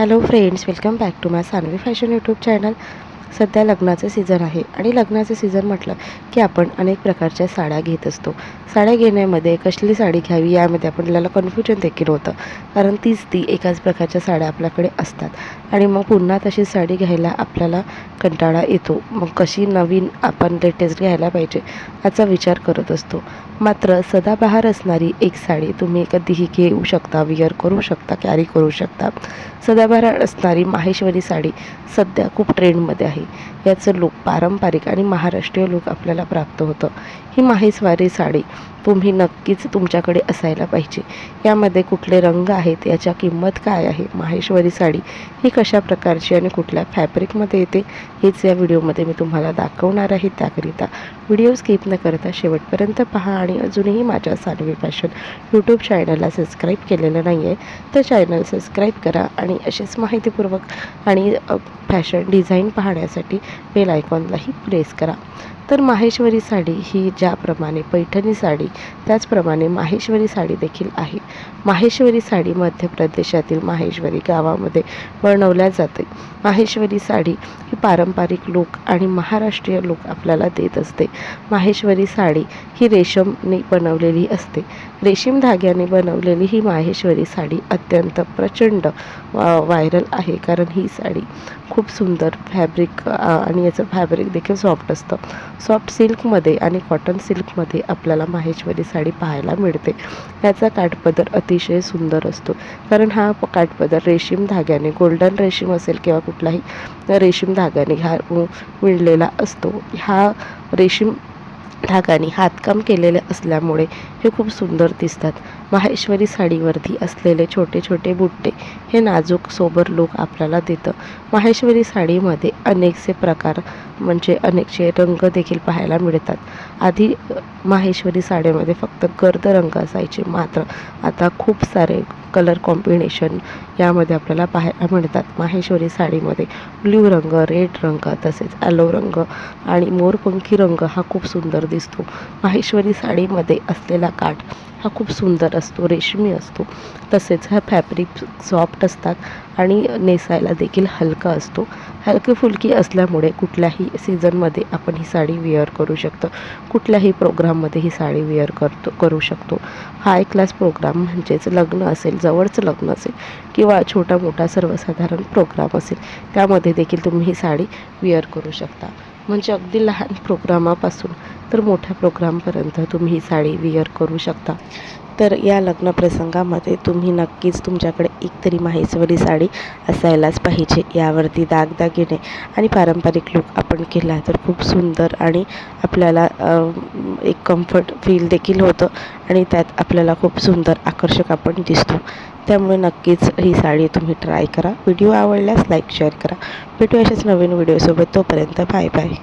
Hello friends, welcome back to my Sanvi fashion YouTube channel. सध्या लग्नाचं season आहे आणि लग्नाचं सीझन म्हटलं की आपण अनेक प्रकारच्या साड्या घेत असतो. साड्या घेण्यामध्ये कसली साडी घ्यावी यामध्ये आपल्याला कन्फ्युजन देखील होतं, कारण ती एकाच प्रकारच्या साड्या आपल्याकडे असतात आणि मग पुन्हा तशी साडी घ्यायला आपल्याला कंटाळा येतो. मग कशी नवीन आपण लेटेस्ट घ्यायला पाहिजे याचा विचार करत असतो. मात्र सदाबहार असणारी एक साडी तुम्ही कधीही घेऊ शकता, विअर करू शकता, कॅरी करू शकता. सदाबहार असणारी माहेश्वरी साडी सध्या खूप ट्रेंडमध्ये आहे. याचं लूक पारंपरिक आणि महाराष्ट्रीय लूक आपल्याला प्राप्त होतं. ही माहेश्वरी साडी तुम्ही नक्कीच तुमच्याकडे असायला पाहिजे. यामध्ये कुठले रंग आहेत, याच्या किंमत काय आहे, माहेश्वरी साडी ही कशा प्रकारची आणि कुठल्या फॅब्रिकमध्ये येते हेच या व्हिडिओमध्ये मी तुम्हाला दाखवणार आहे. त्याकरिता व्हिडिओ स्किप न करता शेवटपर्यंत पहा आणि अजूनही माझ्या सानवी फॅशन यूट्यूब चॅनलला सबस्क्राईब केलेलं नाही आहे तर चॅनल सबस्क्राईब करा आणि असेच माहितीपूर्वक आणि फॅशन डिझाईन पाहण्यासाठी बेल आयकॉनलाही प्रेस करा. तर माहेश्वरी साडी ही ज्याप्रमाणे पैठणी साडी त्याचप्रमाणे माहेश्वरी साडी देखील आहे. माहेश्वरी साडी मध्य प्रदेशातील माहेश्वरी गावामध्ये बनवल्या जाते. माहेश्वरी साडी ही पारंपरिक लूक आणि महाराष्ट्रीय लूक आपल्याला देत असते. माहेश्वरी साडी ही रेशमने बनवलेली असते. रेशीम धाग्याने बनवलेली ही माहेश्वरी साडी अत्यंत प्रचंड व्हायरल आहे, कारण ही साडी खूप सुंदर फॅब्रिक आणि याचं फॅब्रिक देखील सॉफ्ट असतं. सॉफ्ट सिल्कमध्ये आणि कॉटन सिल्कमध्ये आपल्याला माहेश्वरी साडी पाहायला मिळते. याचा काठपदर अतिशय सुंदर असतो, कारण हा काठपदर रेशीम धाग्याने, गोल्डन रेशीम असेल किंवा कुठलाही रेशीम धाग्याने हा विणलेला असतो. हा रेशीम धागाने हातकाम केलेले असल्यामुळे हे खूप सुंदर दिसतात. माहेश्वरी साडीवरती असलेले छोटे छोटे बुट्टे हे नाजूक सोबर लूक आपल्याला देतं. माहेश्वरी साडीमध्ये अनेकसे प्रकार म्हणजे अनेकसे रंग देखील पाहायला मिळतात. आधी माहेश्वरी साडीमध्ये फक्त गर्द रंग असायचे, मात्र आता खूप सारे कलर कॉम्बिनेशन यामध्ये आपल्याला पाहायला मिळतात. माहेश्वरी साडीमध्ये ब्ल्यू रंग, रेड रंग, तसेच ॲलो रंग आणि मोरपंखी रंग हा खूप सुंदर दिसतो. माहेश्वरी साडीमध्ये असलेला काठ हा खूप सुंदर असतो, रेशमी असतो. तसेच हा फॅब्रिक सॉफ्ट असतात आणि नेसायला देखील हलका असतो. हलकी फुलकी असल्यामुळे कुठल्याही सीझनमध्ये आपण ही साडी वेअर करू शकतो. कुठल्याही प्रोग्राममध्ये ही साडी वेअर करू शकतो. हाय क्लास प्रोग्राम म्हणजेच लग्न असेल, जवळचं लग्न असेल किंवा छोटा मोठा सर्वसाधारण प्रोग्राम असेल, त्यामध्ये देखील तुम्ही ही साडी वेअर करू शकता. म्हणजे अगदी लहान प्रोग्रामापासून तर मोठ्या प्रोग्रामपर्यंत तुम्ही ही साडी वेअर करू शकता. तर या लग्न प्रसंगामध्ये तुम्ही नक्कीच तुमच्याकडे एकतरी माहेश्वरी साडी असायलाच पाहिजे. यावरती दागदागिने आणि पारंपरिक लूक आपण केला तर खूप सुंदर आणि आपल्याला एक कम्फर्ट फील देखील होतं आणि त्यात आपल्याला खूप सुंदर आकर्षक आपण दिसतो. त्यामुळे नक्कीच ही साडी तुम्ही ट्राय करा. व्हिडिओ आवडल्यास लाईक शेअर करा. भेटू अशाच नवीन व्हिडिओसोबत. तोपर्यंत बाय बाय.